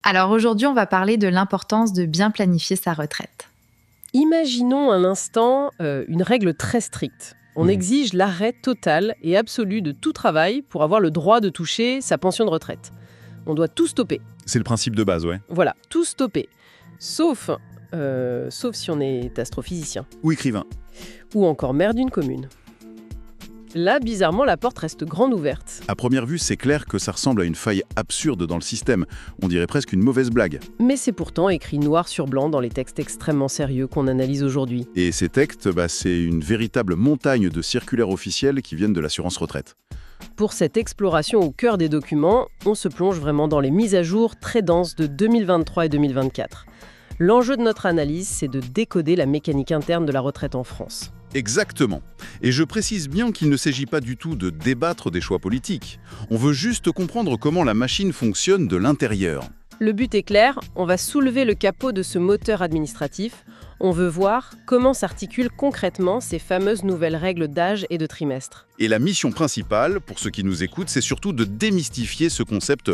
Alors aujourd'hui, on va parler de l'importance de bien planifier sa retraite. Imaginons un instant une règle très stricte. On Mhm. exige l'arrêt total et absolu de tout travail pour avoir le droit de toucher sa pension de retraite. On doit tout stopper. C'est le principe de base, ouais. Voilà, tout stopper. Sauf si on est astrophysicien Ou écrivain. ou encore maire d'une commune. Là, bizarrement, la porte reste grande ouverte. À première vue, c'est clair que ça ressemble à une faille absurde dans le système. On dirait presque une mauvaise blague. Mais c'est pourtant écrit noir sur blanc dans les textes extrêmement sérieux qu'on analyse aujourd'hui. Et ces textes, c'est une véritable montagne de circulaires officiels qui viennent de l'assurance retraite. Pour cette exploration au cœur des documents, on se plonge vraiment dans les mises à jour très denses de 2023 et 2024. L'enjeu de notre analyse, c'est de décoder la mécanique interne de la retraite en France. Exactement. Et je précise bien qu'il ne s'agit pas du tout de débattre des choix politiques. On veut juste comprendre comment la machine fonctionne de l'intérieur. Le but est clair, on va soulever le capot de ce moteur administratif. On veut voir comment s'articulent concrètement ces fameuses nouvelles règles d'âge et de trimestre. Et la mission principale, pour ceux qui nous écoutent, c'est surtout de démystifier ce concept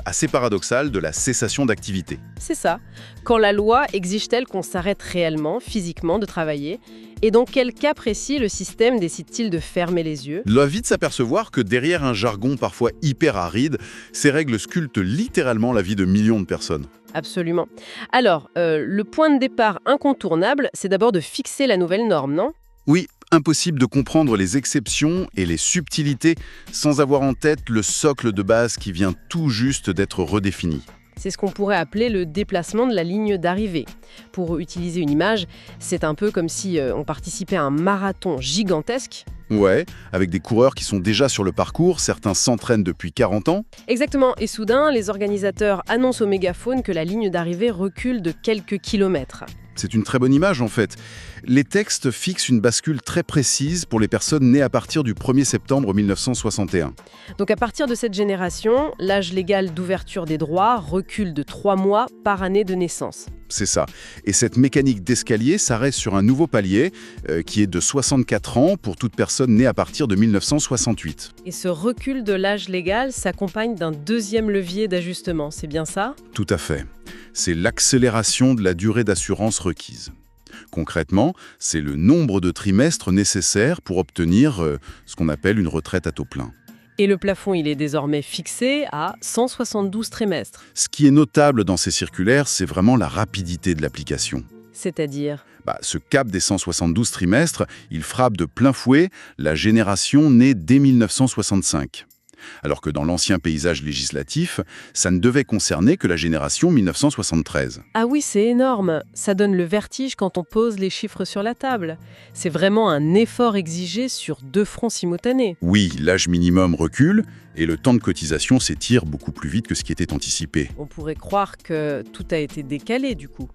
assez paradoxal de la cessation d'activité. C'est ça. Quand la loi exige-t-elle qu'on s'arrête réellement, physiquement, de travailler ? Et dans quel cas précis le système décide-t-il de fermer les yeux ? On doit vite s'apercevoir que derrière un jargon parfois hyper aride, ces règles sculptent littéralement la vie de millions de personnes. Absolument. Alors, le point de départ incontournable, c'est d'abord de fixer la nouvelle norme, non ? Oui, impossible de comprendre les exceptions et les subtilités sans avoir en tête le socle de base qui vient tout juste d'être redéfini. C'est ce qu'on pourrait appeler le déplacement de la ligne d'arrivée. Pour utiliser une image, c'est un peu comme si on participait à un marathon gigantesque. Ouais, avec des coureurs qui sont déjà sur le parcours, certains s'entraînent depuis 40 ans. Exactement, et soudain, les organisateurs annoncent au mégaphone que la ligne d'arrivée recule de quelques kilomètres. C'est une très bonne image en fait. Les textes fixent une bascule très précise pour les personnes nées à partir du 1er septembre 1961. Donc à partir de cette génération, l'âge légal d'ouverture des droits recule de 3 mois par année de naissance. C'est ça. Et cette mécanique d'escalier s'arrête sur un nouveau palier qui est de 64 ans pour toute personne née à partir de 1968. Et ce recul de l'âge légal s'accompagne d'un deuxième levier d'ajustement, c'est bien ça ? Tout à fait. C'est l'accélération de la durée d'assurance requise. Concrètement, c'est le nombre de trimestres nécessaires pour obtenir ce qu'on appelle une retraite à taux plein. Et le plafond, il est désormais fixé à 172 trimestres. Ce qui est notable dans ces circulaires, c'est vraiment la rapidité de l'application. C'est-à-dire ? Ce cap des 172 trimestres, il frappe de plein fouet la génération née dès 1965. Alors que dans l'ancien paysage législatif, ça ne devait concerner que la génération 1973. Ah oui, c'est énorme. Ça donne le vertige quand on pose les chiffres sur la table. C'est vraiment un effort exigé sur 2 fronts simultanés. Oui, l'âge minimum recule et le temps de cotisation s'étire beaucoup plus vite que ce qui était anticipé. On pourrait croire que tout a été décalé du coup.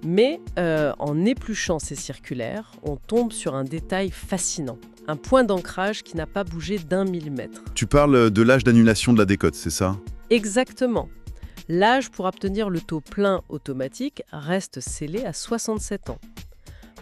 Mais en épluchant ces circulaires, on tombe sur un détail fascinant. Un point d'ancrage qui n'a pas bougé d'1 millimètre. Tu parles de l'âge d'annulation de la décote, c'est ça ? Exactement. L'âge pour obtenir le taux plein automatique reste scellé à 67 ans.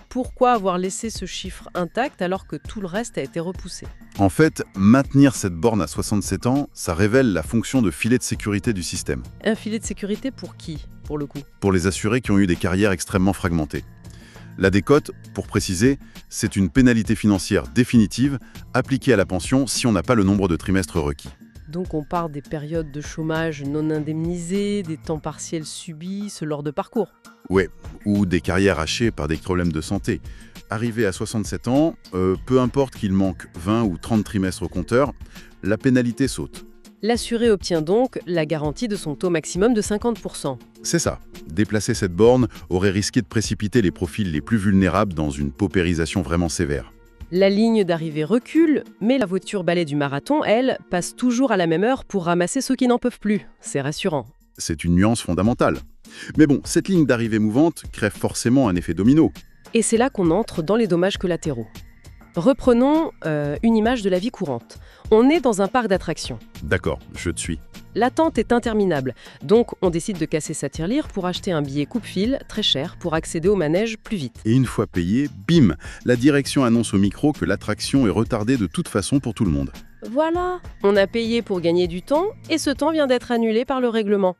Pourquoi avoir laissé ce chiffre intact alors que tout le reste a été repoussé ? En fait, maintenir cette borne à 67 ans, ça révèle la fonction de filet de sécurité du système. Un filet de sécurité pour qui, pour le coup ? Pour les assurés qui ont eu des carrières extrêmement fragmentées. La décote, pour préciser, c'est une pénalité financière définitive appliquée à la pension si on n'a pas le nombre de trimestres requis. Donc on part des périodes de chômage non indemnisées, des temps partiels subis, ce genre de parcours. Ouais, ou des carrières hachées par des problèmes de santé. Arrivé à 67 ans, peu importe qu'il manque 20 ou 30 trimestres au compteur, la pénalité saute. L'assuré obtient donc la garantie de son taux maximum de 50%. C'est ça. Déplacer cette borne aurait risqué de précipiter les profils les plus vulnérables dans une paupérisation vraiment sévère. La ligne d'arrivée recule, mais la voiture balai du marathon, elle, passe toujours à la même heure pour ramasser ceux qui n'en peuvent plus. C'est rassurant. C'est une nuance fondamentale. Mais bon, cette ligne d'arrivée mouvante crée forcément un effet domino. Et c'est là qu'on entre dans les dommages collatéraux. Reprenons une image de la vie courante. On est dans un parc d'attractions. D'accord, je te suis. L'attente est interminable, donc on décide de casser sa tirelire pour acheter un billet coupe-fil très cher pour accéder au manège plus vite. Et une fois payé, bim, la direction annonce au micro que l'attraction est retardée de toute façon pour tout le monde. Voilà, on a payé pour gagner du temps et ce temps vient d'être annulé par le règlement.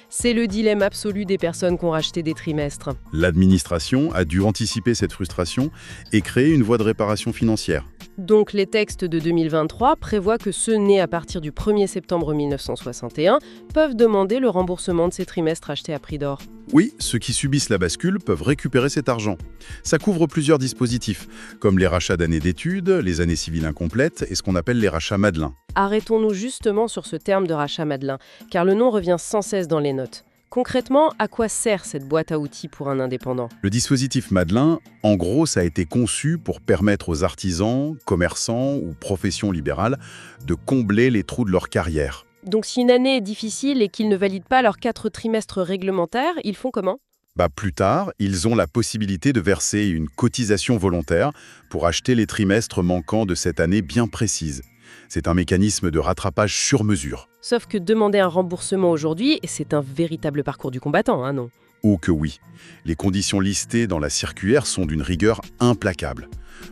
C'est le dilemme absolu des personnes qui ont racheté des trimestres. L'administration a dû anticiper cette frustration et créer une voie de réparation financière. Donc les textes de 2023 prévoient que ceux nés à partir du 1er septembre 1961 peuvent demander le remboursement de ces trimestres achetés à prix d'or. Oui, ceux qui subissent la bascule peuvent récupérer cet argent. Ça couvre plusieurs dispositifs, comme les rachats d'années d'études, les années civiles incomplètes et ce qu'on appelle les rachats Madelin. Arrêtons-nous justement sur ce terme de rachat Madelin, car le nom revient sans cesse dans les notes. Concrètement, à quoi sert cette boîte à outils pour un indépendant ? Le dispositif Madelin, en gros, ça a été conçu pour permettre aux artisans, commerçants ou professions libérales de combler les trous de leur carrière. Donc si une année est difficile et qu'ils ne valident pas leurs 4 trimestres réglementaires, ils font comment ? Plus tard, ils ont la possibilité de verser une cotisation volontaire pour acheter les trimestres manquants de cette année bien précise. C'est un mécanisme de rattrapage sur mesure. Sauf que demander un remboursement aujourd'hui, c'est un véritable parcours du combattant, non ? Oh que oui. Les conditions listées dans la circulaire sont d'une rigueur implacable.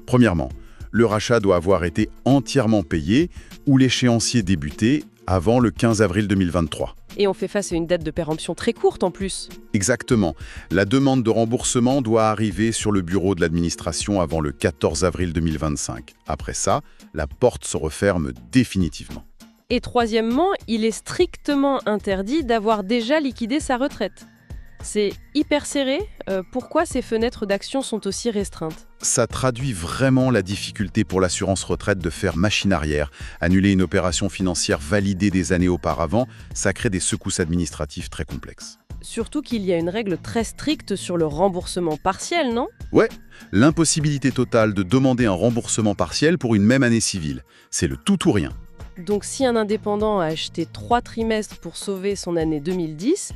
Premièrement, le rachat doit avoir été entièrement payé ou l'échéancier débuté avant le 15 avril 2023. Et on fait face à une date de péremption très courte en plus. Exactement. La demande de remboursement doit arriver sur le bureau de l'administration avant le 14 avril 2025. Après ça, la porte se referme définitivement. Et troisièmement, il est strictement interdit d'avoir déjà liquidé sa retraite. C'est hyper serré. Pourquoi ces fenêtres d'action sont aussi restreintes ? Ça traduit vraiment la difficulté pour l'assurance retraite de faire machine arrière. Annuler une opération financière validée des années auparavant, ça crée des secousses administratives très complexes. Surtout qu'il y a une règle très stricte sur le remboursement partiel, non ? Ouais, l'impossibilité totale de demander un remboursement partiel pour une même année civile. C'est le tout ou rien. Donc si un indépendant a acheté 3 trimestres pour sauver son année 2010,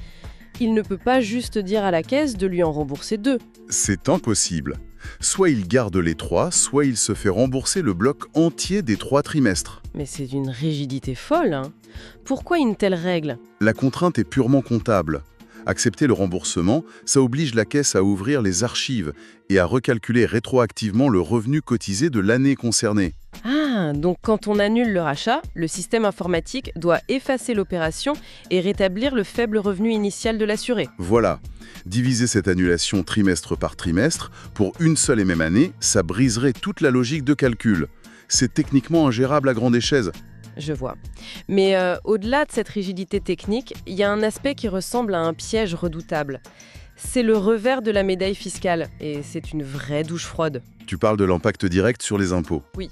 il ne peut pas juste dire à la caisse de lui en rembourser 2. C'est impossible. Soit il garde les 3, soit il se fait rembourser le bloc entier des 3 trimestres. Mais c'est d'une rigidité folle, hein. Pourquoi une telle règle ? La contrainte est purement comptable. Accepter le remboursement, ça oblige la caisse à ouvrir les archives et à recalculer rétroactivement le revenu cotisé de l'année concernée. Ah, donc quand on annule le rachat, le système informatique doit effacer l'opération et rétablir le faible revenu initial de l'assuré. Voilà. Diviser cette annulation trimestre par trimestre pour une seule et même année, ça briserait toute la logique de calcul. C'est techniquement ingérable à grande échelle. Je vois. Mais au-delà de cette rigidité technique, il y a un aspect qui ressemble à un piège redoutable. C'est le revers de la médaille fiscale, et c'est une vraie douche froide. Tu parles de l'impact direct sur les impôts. Oui.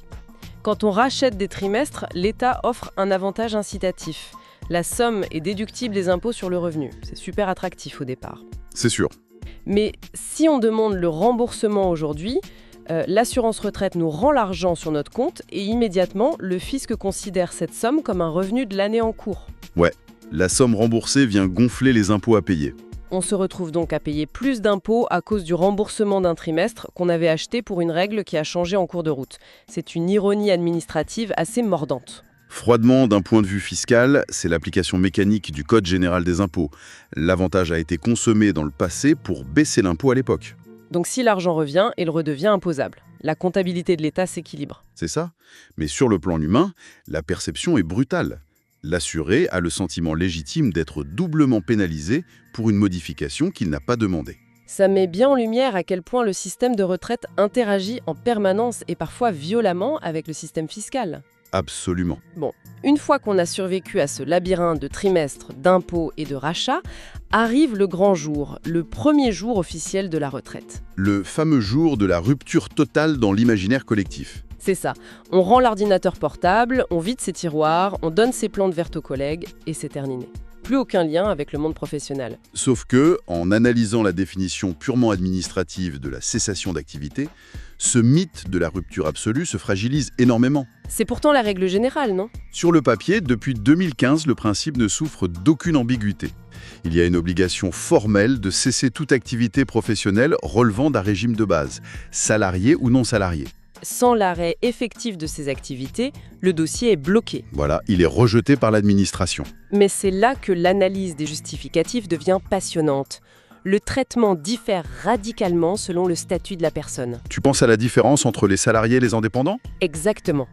Quand on rachète des trimestres, l'État offre un avantage incitatif. La somme est déductible des impôts sur le revenu. C'est super attractif au départ. C'est sûr. Mais si on demande le remboursement aujourd'hui, l'assurance retraite nous rend l'argent sur notre compte et immédiatement, le fisc considère cette somme comme un revenu de l'année en cours. Ouais, la somme remboursée vient gonfler les impôts à payer. On se retrouve donc à payer plus d'impôts à cause du remboursement d'un trimestre qu'on avait acheté pour une règle qui a changé en cours de route. C'est une ironie administrative assez mordante. Froidement, d'un point de vue fiscal, c'est l'application mécanique du Code général des impôts. L'avantage a été consommé dans le passé pour baisser l'impôt à l'époque. Donc si l'argent revient, il redevient imposable. La comptabilité de l'État s'équilibre. C'est ça. Mais sur le plan humain, la perception est brutale. L'assuré a le sentiment légitime d'être doublement pénalisé pour une modification qu'il n'a pas demandée. Ça met bien en lumière à quel point le système de retraite interagit en permanence et parfois violemment avec le système fiscal. Absolument. Bon, une fois qu'on a survécu à ce labyrinthe de trimestres, d'impôts et de rachats, arrive le grand jour, le premier jour officiel de la retraite. Le fameux jour de la rupture totale dans l'imaginaire collectif. C'est ça. On rend l'ordinateur portable, on vide ses tiroirs, on donne ses plantes vertes aux collègues et c'est terminé. Plus aucun lien avec le monde professionnel. Sauf que, en analysant la définition purement administrative de la cessation d'activité, ce mythe de la rupture absolue se fragilise énormément. C'est pourtant la règle générale, non ? Sur le papier, depuis 2015, le principe ne souffre d'aucune ambiguïté. Il y a une obligation formelle de cesser toute activité professionnelle relevant d'un régime de base, salarié ou non salarié. Sans l'arrêt effectif de ces activités, le dossier est bloqué. Voilà, il est rejeté par l'administration. Mais c'est là que l'analyse des justificatifs devient passionnante. Le traitement diffère radicalement selon le statut de la personne. Tu penses à la différence entre les salariés et les indépendants ? Exactement.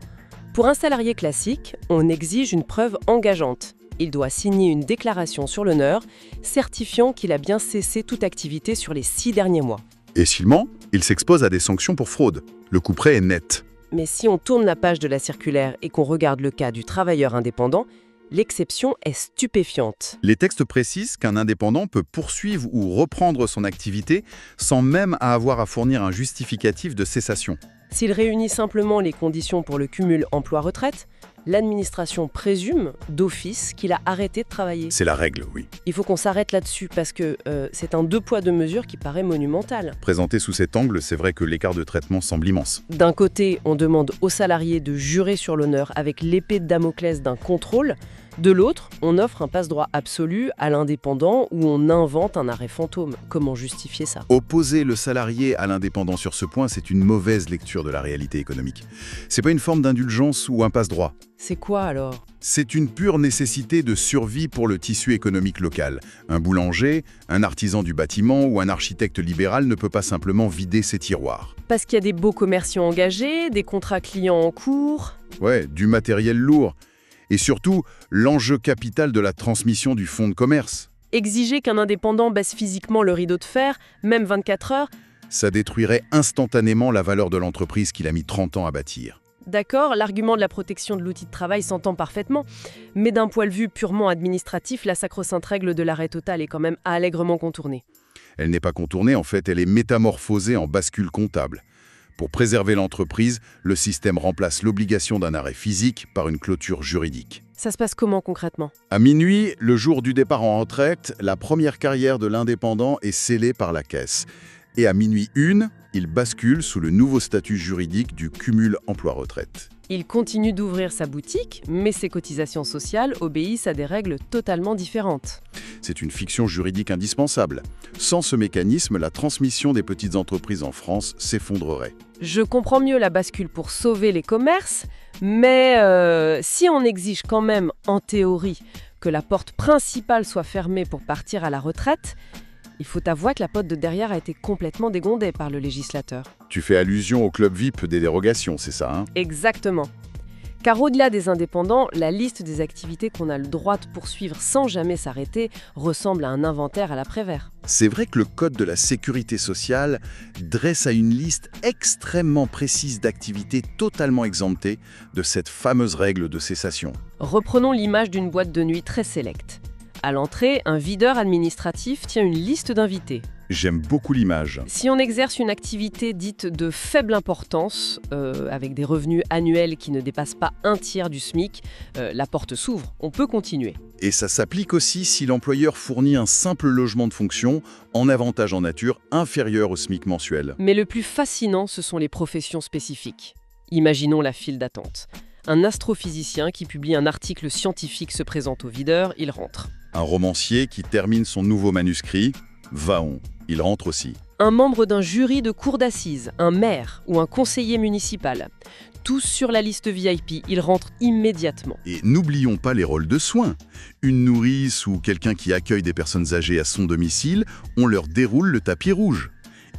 Pour un salarié classique, on exige une preuve engageante. Il doit signer une déclaration sur l'honneur, certifiant qu'il a bien cessé toute activité sur les 6 derniers mois. Et s'il ment, il s'expose à des sanctions pour fraude. Le couperet est net. Mais si on tourne la page de la circulaire et qu'on regarde le cas du travailleur indépendant, l'exception est stupéfiante. Les textes précisent qu'un indépendant peut poursuivre ou reprendre son activité sans même avoir à fournir un justificatif de cessation. S'il réunit simplement les conditions pour le cumul emploi-retraite, l'administration présume d'office qu'il a arrêté de travailler. C'est la règle, oui. Il faut qu'on s'arrête là-dessus parce que c'est un deux poids deux mesures qui paraît monumental. Présenté sous cet angle, c'est vrai que l'écart de traitement semble immense. D'un côté, on demande aux salariés de jurer sur l'honneur avec l'épée de Damoclès d'un contrôle. De l'autre, on offre un passe-droit absolu à l'indépendant où on invente un arrêt fantôme. Comment justifier ça? Opposer le salarié à l'indépendant sur ce point, c'est une mauvaise lecture de la réalité économique. C'est pas une forme d'indulgence ou un passe-droit. C'est quoi alors? C'est une pure nécessité de survie pour le tissu économique local. Un boulanger, un artisan du bâtiment ou un architecte libéral ne peut pas simplement vider ses tiroirs. Parce qu'il y a des beaux commerciaux engagés, des contrats clients en cours. Ouais, du matériel lourd. Et surtout, l'enjeu capital de la transmission du fonds de commerce. Exiger qu'un indépendant baisse physiquement le rideau de fer, même 24 heures, Ça détruirait instantanément la valeur de l'entreprise qu'il a mis 30 ans à bâtir. d'accord, l'argument de la protection de l'outil de travail s'entend parfaitement, mais d'un point de vue purement administratif, la sacro-sainte règle de l'arrêt total est quand même allègrement contournée. Elle n'est pas contournée, en fait, elle est métamorphosée en bascule comptable. Pour préserver l'entreprise, le système remplace l'obligation d'un arrêt physique par une clôture juridique. Ça se passe comment concrètement? À minuit, le jour du départ en retraite, la première carrière de l'indépendant est scellée par la caisse. Et à minuit 1, il bascule sous le nouveau statut juridique du cumul emploi-retraite. Il continue d'ouvrir sa boutique, mais ses cotisations sociales obéissent à des règles totalement différentes. C'est une fiction juridique indispensable. Sans ce mécanisme, la transmission des petites entreprises en France s'effondrerait. Je comprends mieux la bascule pour sauver les commerces, mais si on exige quand même, en théorie, que la porte principale soit fermée pour partir à la retraite, il faut avouer que la pote de derrière a été complètement dégondée par le législateur. Tu fais allusion au club VIP des dérogations, c'est ça, hein? Exactement. Car au-delà des indépendants, la liste des activités qu'on a le droit de poursuivre sans jamais s'arrêter ressemble à un inventaire à l'après-vert. C'est vrai que le Code de la sécurité sociale dresse à une liste extrêmement précise d'activités totalement exemptées de cette fameuse règle de cessation. Reprenons l'image d'une boîte de nuit très sélecte. À l'entrée, un videur administratif tient une liste d'invités. J'aime beaucoup l'image. Si on exerce une activité dite de faible importance, avec des revenus annuels qui ne dépassent pas un tiers du SMIC, la porte s'ouvre, on peut continuer. Et ça s'applique aussi si l'employeur fournit un simple logement de fonction en avantage en nature inférieur au SMIC mensuel. Mais le plus fascinant, ce sont les professions spécifiques. Imaginons la file d'attente. Un astrophysicien qui publie un article scientifique se présente au videur, il rentre. Un romancier qui termine son nouveau manuscrit, Vaon, il rentre aussi. Un membre d'un jury de cour d'assises, un maire ou un conseiller municipal. Tous sur la liste VIP, ils rentrent immédiatement. Et n'oublions pas les rôles de soins. Une nourrice ou quelqu'un qui accueille des personnes âgées à son domicile, on leur déroule le tapis rouge.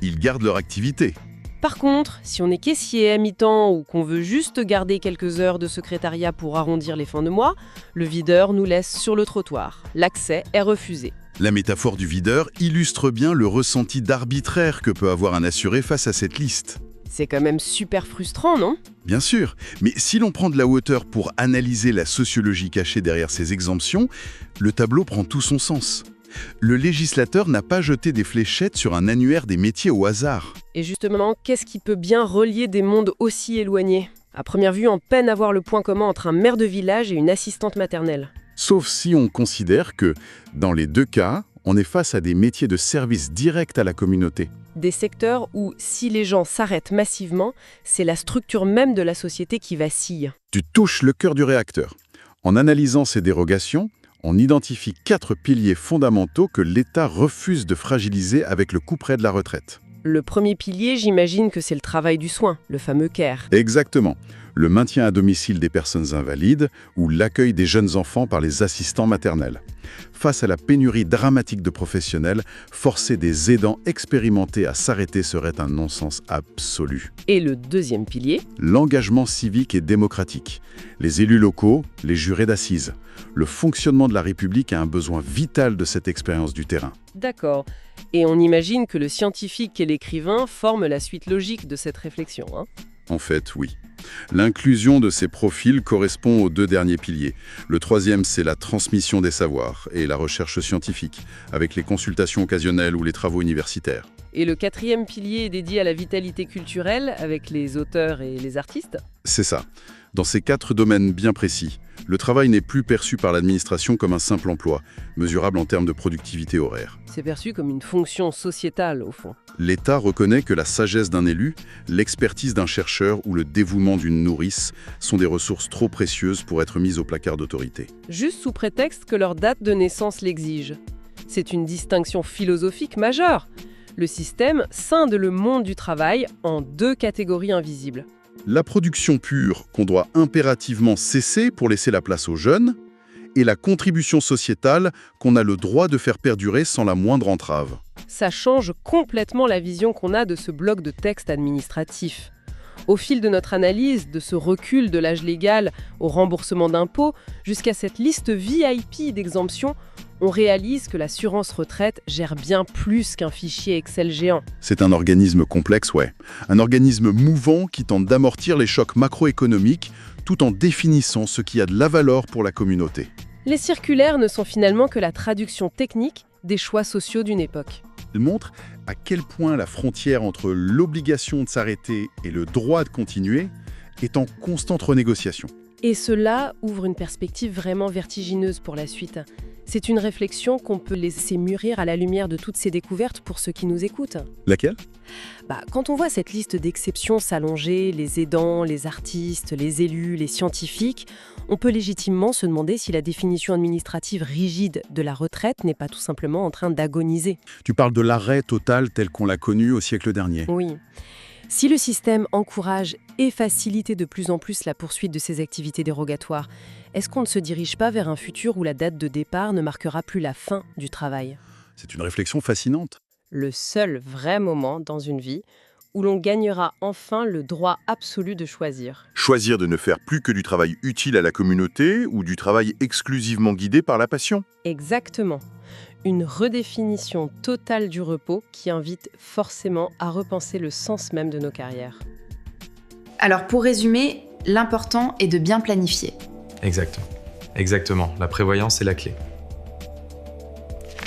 Ils gardent leur activité. Par contre, si on est caissier à mi-temps ou qu'on veut juste garder quelques heures de secrétariat pour arrondir les fins de mois, le videur nous laisse sur le trottoir. L'accès est refusé. La métaphore du videur illustre bien le ressenti d'arbitraire que peut avoir un assuré face à cette liste. C'est quand même super frustrant, non? Bien sûr, mais si l'on prend de la hauteur pour analyser la sociologie cachée derrière ces exemptions, le tableau prend tout son sens. Le législateur n'a pas jeté des fléchettes sur un annuaire des métiers au hasard. Et justement, qu'est-ce qui peut bien relier des mondes aussi éloignés? À première vue, on peine à voir le point commun entre un maire de village et une assistante maternelle. Sauf si on considère que, dans les deux cas, on est face à des métiers de service direct à la communauté. Des secteurs où, si les gens s'arrêtent massivement, c'est la structure même de la société qui vacille. Tu touches le cœur du réacteur. En analysant ces dérogations, on identifie 4 piliers fondamentaux que l'État refuse de fragiliser avec le couperet de la retraite. Le premier pilier, j'imagine que c'est le travail du soin, le fameux care. Exactement. Le maintien à domicile des personnes invalides ou l'accueil des jeunes enfants par les assistants maternels. Face à la pénurie dramatique de professionnels, forcer des aidants expérimentés à s'arrêter serait un non-sens absolu. Et le deuxième pilier? L'engagement civique et démocratique. Les élus locaux, les jurés d'assises. Le fonctionnement de la République a un besoin vital de cette expérience du terrain. D'accord. Et on imagine que le scientifique et l'écrivain forment la suite logique de cette réflexion, hein? En fait, oui. L'inclusion de ces profils correspond aux deux derniers piliers. Le troisième, c'est la transmission des savoirs et la recherche scientifique, avec les consultations occasionnelles ou les travaux universitaires. Et le quatrième pilier est dédié à la vitalité culturelle, avec les auteurs et les artistes? C'est ça. Dans ces 4 domaines bien précis, le travail n'est plus perçu par l'administration comme un simple emploi, mesurable en termes de productivité horaire. C'est perçu comme une fonction sociétale, au fond. L'État reconnaît que la sagesse d'un élu, l'expertise d'un chercheur ou le dévouement d'une nourrice sont des ressources trop précieuses pour être mises au placard d'autorité. Juste sous prétexte que leur date de naissance l'exige. C'est une distinction philosophique majeure. Le système scinde le monde du travail en 2 catégories invisibles. La production pure qu'on doit impérativement cesser pour laisser la place aux jeunes, et la contribution sociétale qu'on a le droit de faire perdurer sans la moindre entrave. Ça change complètement la vision qu'on a de ce bloc de textes administratifs. Au fil de notre analyse, de ce recul de l'âge légal au remboursement d'impôts, jusqu'à cette liste VIP d'exemptions, on réalise que l'assurance retraite gère bien plus qu'un fichier Excel géant. C'est un organisme complexe, ouais. Un organisme mouvant qui tente d'amortir les chocs macroéconomiques tout en définissant ce qui a de la valeur pour la communauté. Les circulaires ne sont finalement que la traduction technique des choix sociaux d'une époque. Il montre à quel point la frontière entre l'obligation de s'arrêter et le droit de continuer est en constante renégociation. Et cela ouvre une perspective vraiment vertigineuse pour la suite. C'est une réflexion qu'on peut laisser mûrir à la lumière de toutes ces découvertes pour ceux qui nous écoutent. Laquelle ? Quand on voit cette liste d'exceptions s'allonger, les aidants, les artistes, les élus, les scientifiques, on peut légitimement se demander si la définition administrative rigide de la retraite n'est pas tout simplement en train d'agoniser. Tu parles de l'arrêt total tel qu'on l'a connu au siècle dernier. Oui. Si le système encourage et facilite de plus en plus la poursuite de ces activités dérogatoires, est-ce qu'on ne se dirige pas vers un futur où la date de départ ne marquera plus la fin du travail ? C'est une réflexion fascinante. Le seul vrai moment dans une vie où l'on gagnera enfin le droit absolu de choisir. Choisir de ne faire plus que du travail utile à la communauté ou du travail exclusivement guidé par la passion. Exactement. Une redéfinition totale du repos qui invite forcément à repenser le sens même de nos carrières. Alors pour résumer, l'important est de bien planifier. Exactement. La prévoyance est la clé.